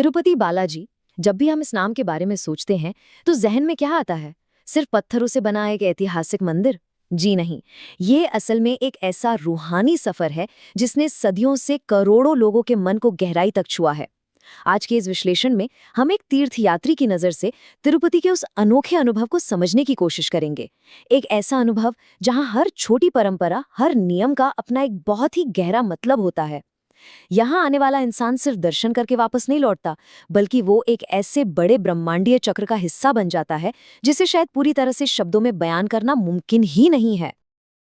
तिरुपति बालाजी, जब भी हम इस नाम के बारे में सोचते हैं तो जहन में क्या आता है? सिर्फ पत्थरों से बना एक ऐतिहासिक मंदिर? जी नहीं, ये असल में एक ऐसा रूहानी सफर है जिसने सदियों से करोड़ों लोगों के मन को गहराई तक छुआ है। आज के इस विश्लेषण में हम एक तीर्थयात्री की नज़र से तिरुपति के उस अनोखे अनुभव को समझने की कोशिश करेंगे। एक ऐसा अनुभव जहां हर छोटी परंपरा, हर नियम का अपना एक बहुत ही गहरा मतलब होता है। यहाँ आने वाला इंसान सिर्फ दर्शन करके वापस नहीं लौटता, बल्कि वो एक ऐसे बड़े ब्रह्मांडीय चक्र का हिस्सा बन जाता है जिसे शायद पूरी तरह से शब्दों में बयान करना मुमकिन ही नहीं है।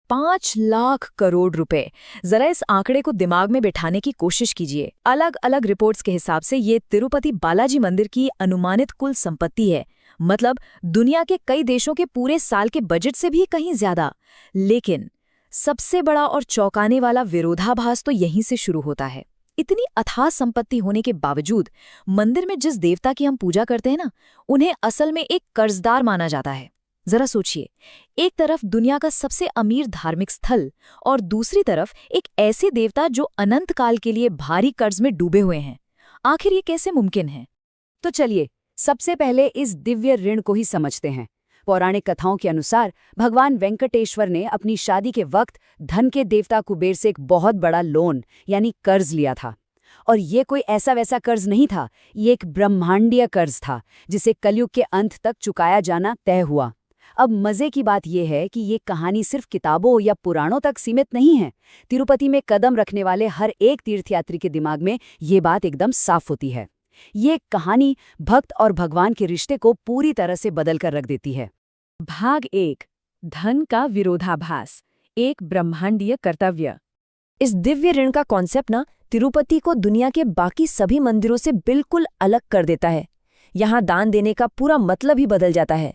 5 लाख करोड़ रुपए। जरा इस आंकड़े को दिमाग में बिठाने की कोशिश कीजिए। अलग अलग रिपोर्ट्स के हिसाब से ये तिरुपति बालाजी मंदिर की अनुमानित कुल संपत्ति है, मतलब दुनिया के कई देशों के पूरे साल के बजट से भी कहीं ज्यादा। लेकिन सबसे बड़ा और चौंकाने वाला विरोधाभास तो यहीं से शुरू होता है। इतनी अथाह संपत्ति होने के बावजूद मंदिर में जिस देवता की हम पूजा करते हैं ना, उन्हें असल में एक कर्जदार माना जाता है। जरा सोचिए, एक तरफ दुनिया का सबसे अमीर धार्मिक स्थल और दूसरी तरफ एक ऐसे देवता जो अनंत काल के लिए भारी कर्ज में डूबे हुए हैं। आखिर ये कैसे मुमकिन है? तो चलिए सबसे पहले इस दिव्य ऋण को ही समझते हैं। पौराणिक कथाओं के अनुसार भगवान वेंकटेश्वर ने अपनी शादी के वक्त धन के देवता कुबेर से एक बहुत बड़ा लोन यानी कर्ज लिया था। और ये कोई ऐसा वैसा कर्ज नहीं था, ये एक ब्रह्मांडीय कर्ज था जिसे कलयुग के अंत तक चुकाया जाना तय हुआ। अब मजे की बात यह है कि ये कहानी सिर्फ किताबों या पुराणों तक सीमित नहीं है। तिरुपति में कदम रखने वाले हर एक तीर्थयात्री के दिमाग में ये बात एकदम साफ होती है। ये कहानी भक्त और भगवान के रिश्ते को पूरी तरह से बदल कर रख देती है। भाग 1, धन का विरोधाभास, एक ब्रह्मांडीय कर्तव्य। इस दिव्य ऋण का कॉन्सेप्ट ना तिरुपति को दुनिया के बाकी सभी मंदिरों से बिल्कुल अलग कर देता है। यहाँ दान देने का पूरा मतलब ही बदल जाता है।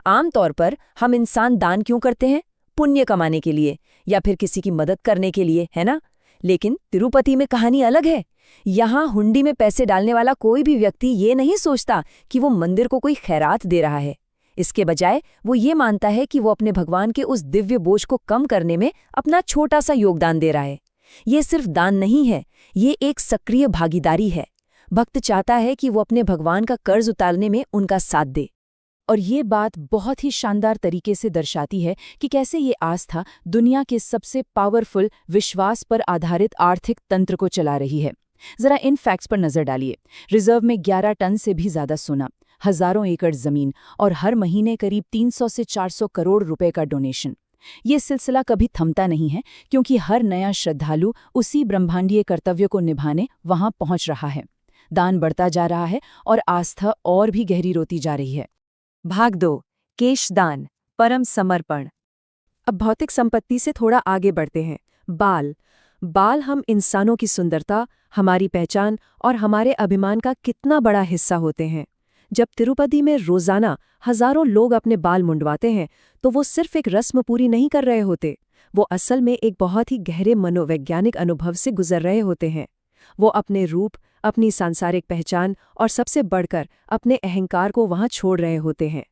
आमतौर पर हम इंसान दान क्यों करते हैं? पुण्य कमाने के लिए या फिर किसी की मदद करने के लिए, है ना? लेकिन तिरुपति में कहानी अलग है। यहाँ हुंडी में पैसे डालने वाला कोई भी व्यक्ति ये नहीं सोचता कि वो मंदिर को कोई खैरात दे रहा है। इसके बजाय वो ये मानता है कि वो अपने भगवान के उस दिव्य बोझ को कम करने में अपना छोटा सा योगदान दे रहा है। ये सिर्फ दान नहीं है, ये एक सक्रिय भागीदारी है। भक्त चाहता है कि वो अपने भगवान का कर्ज उतारने में उनका साथ दे। और ये बात बहुत ही शानदार तरीके से दर्शाती है कि कैसे ये आस्था दुनिया के सबसे पावरफुल विश्वास पर आधारित आर्थिक तंत्र को चला रही है। जरा इन फैक्ट्स पर नजर डालिए। रिजर्व में 11 टन से भी ज्यादा सोना, हजारों एकड़ जमीन और हर महीने करीब 300 से 400 करोड़ रुपए का डोनेशन। ये सिलसिला कभी थमता नहीं है, क्योंकि हर नया श्रद्धालु उसी ब्रह्मांडीय कर्तव्य को निभाने वहां पहुंच रहा है। दान बढ़ता जा रहा है और आस्था और भी गहरी होती जा रही है। भाग 2, केशदान, परम समर्पण। अब भौतिक संपत्ति से थोड़ा आगे बढ़ते हैं। बाल हम इंसानों की सुंदरता, हमारी पहचान और हमारे अभिमान का कितना बड़ा हिस्सा होते हैं। जब तिरुपति में रोजाना हजारों लोग अपने बाल मुंडवाते हैं तो वो सिर्फ एक रस्म पूरी नहीं कर रहे होते, वो असल में एक बहुत ही गहरे मनोवैज्ञानिक अनुभव से गुजर रहे होते हैं। वो अपने रूप, अपनी सांसारिक पहचान और सबसे बढ़कर अपने अहंकार को वहां छोड़ रहे होते हैं।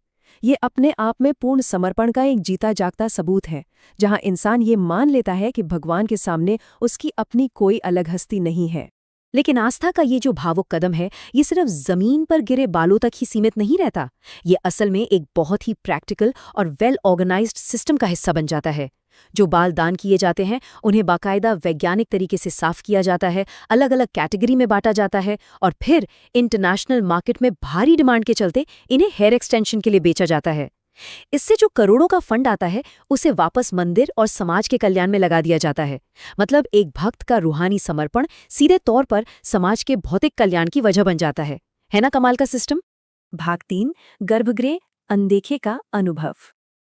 ये अपने आप में पूर्ण समर्पण का एक जीता जागता सबूत है, जहां इंसान ये मान लेता है कि भगवान के सामने उसकी अपनी कोई अलग हस्ती नहीं है। लेकिन आस्था का ये जो भावुक कदम है, ये सिर्फ जमीन पर गिरे बालों तक ही सीमित नहीं रहता। ये असल में एक बहुत ही प्रैक्टिकल और वेल ऑर्गेनाइज्ड सिस्टम का हिस्सा बन जाता है। जो बाल दान किए जाते हैं उन्हें बाकायदा वैज्ञानिक तरीके से साफ किया जाता है, अलग अलग कैटेगरी में बांटा जाता है और फिर इंटरनेशनल मार्केट में भारी डिमांड के चलते इन्हें हेयर एक्सटेंशन के लिए बेचा जाता है। इससे जो करोड़ों का फंड आता है उसे वापस मंदिर और समाज के कल्याण में लगा दिया जाता है। मतलब एक भक्त का रूहानी समर्पण सीधे तौर पर समाज के भौतिक कल्याण की वजह बन जाता है ना कमाल का सिस्टम? भाग 3, गर्भगृह, अनदेखे का अनुभव।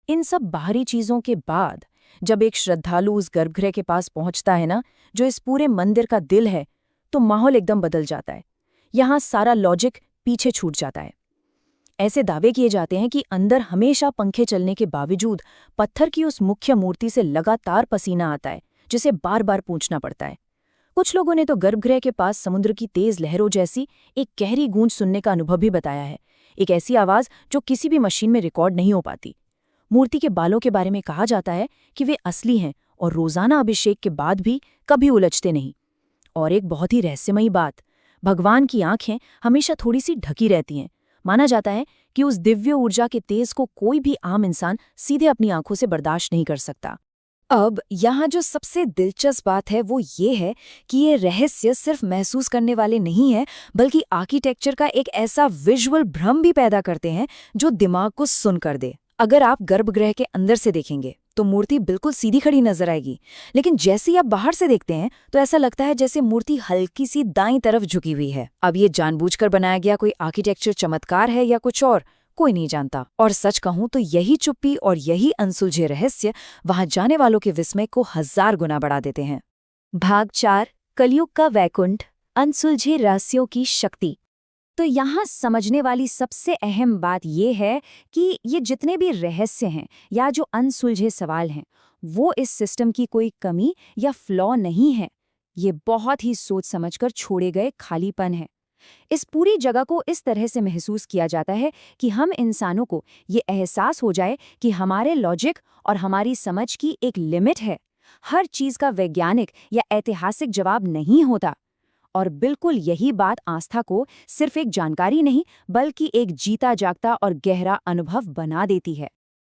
इन सब बाहरी चीजों के बाद जब एक श्रद्धालु उस गर्भगृह के पास पहुंचता है ना, जो इस पूरे मंदिर का दिल है, तो माहौल एकदम बदल जाता है। यहाँ सारा लॉजिक पीछे छूट जाता है। ऐसे दावे किए जाते हैं कि अंदर हमेशा पंखे चलने के बावजूद पत्थर की उस मुख्य मूर्ति से लगातार पसीना आता है, जिसे बार बार पूछना पड़ता है। कुछ लोगों ने तो गर्भगृह के पास समुद्र की तेज लहरों जैसी एक गहरी गूंज सुनने का अनुभव भी बताया है, एक ऐसी आवाज जो किसी भी मशीन में रिकॉर्ड नहीं हो पाती। मूर्ति के बालों के बारे में कहा जाता है कि वे असली हैं और रोजाना अभिषेक के बाद भी कभी उलझते नहीं। और एक बहुत ही रहस्यमयी बात, भगवान की आंखें हमेशा थोड़ी सी ढकी रहती हैं। माना जाता है कि उस दिव्य ऊर्जा के तेज को कोई भी आम इंसान सीधे अपनी आंखों से बर्दाश्त नहीं कर सकता। अब यहाँ जो सबसे दिलचस्प बात है वो ये है कि ये रहस्य सिर्फ महसूस करने वाले नहीं है, बल्कि आर्किटेक्चर का एक ऐसा विजुअल भ्रम भी पैदा करते हैं जो दिमाग को सुन कर दे। अगर आप गर्भगृह के अंदर से देखेंगे तो मूर्ति बिल्कुल सीधी खड़ी नजर आएगी, लेकिन जैसे ही आप बाहर से देखते हैं तो ऐसा लगता है जैसे मूर्ति हल्की सी दाईं तरफ झुकी हुई है। अब ये जानबूझकर बनाया गया कोई आर्किटेक्चर चमत्कार है या कुछ और, कोई नहीं जानता। और सच कहूं तो यही चुप्पी और यही अनसुलझे रहस्य वहां जाने वालों के विस्मय को 1000 गुना बढ़ा देते हैं। भाग 4 कलयुग का वैकुंठ, अनसुलझे रहस्यों की शक्ति। तो यहाँ समझने वाली सबसे अहम बात यह है कि ये जितने भी रहस्य हैं या जो अनसुलझे सवाल हैं, वो इस सिस्टम की कोई कमी या फ्लॉ नहीं है। ये बहुत ही सोच समझकर छोड़े गए खालीपन है। इस पूरी जगह को इस तरह से महसूस किया जाता है कि हम इंसानों को ये एहसास हो जाए कि हमारे लॉजिक और हमारी समझ की एक लिमिट है। हर चीज़ का वैज्ञानिक या ऐतिहासिक जवाब नहीं होता। और बिल्कुल यही बात आस्था को सिर्फ एक जानकारी नहीं बल्कि एक जीता जागता और गहरा अनुभव बना देती है।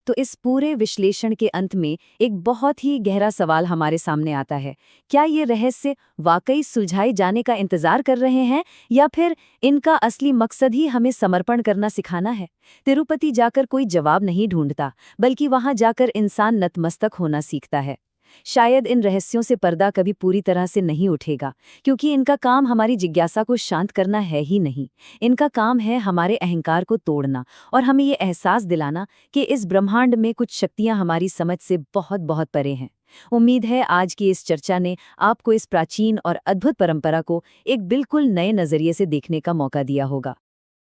तो इस पूरे विश्लेषण के अंत में एक बहुत ही गहरा सवाल हमारे सामने आता है। क्या ये रहस्य वाकई सुलझाए जाने का इंतजार कर रहे हैं या फिर इनका असली मकसद ही हमें समर्पण करना सिखाना है? तिरुपति जाकर कोई जवाब नहीं ढूंढता, बल्कि वहां जाकर इंसान नतमस्तक होना सीखता है। शायद इन रहस्यों से पर्दा कभी पूरी तरह से नहीं उठेगा, क्योंकि इनका काम हमारी जिज्ञासा को शांत करना है ही नहीं। इनका काम है हमारे अहंकार को तोड़ना और हमें ये एहसास दिलाना कि इस ब्रह्मांड में कुछ शक्तियां हमारी समझ से बहुत बहुत परे हैं। उम्मीद है आज की इस चर्चा ने आपको इस प्राचीन और अद्भुत परंपरा को एक बिल्कुल नए नजरिए से देखने का मौका दिया होगा।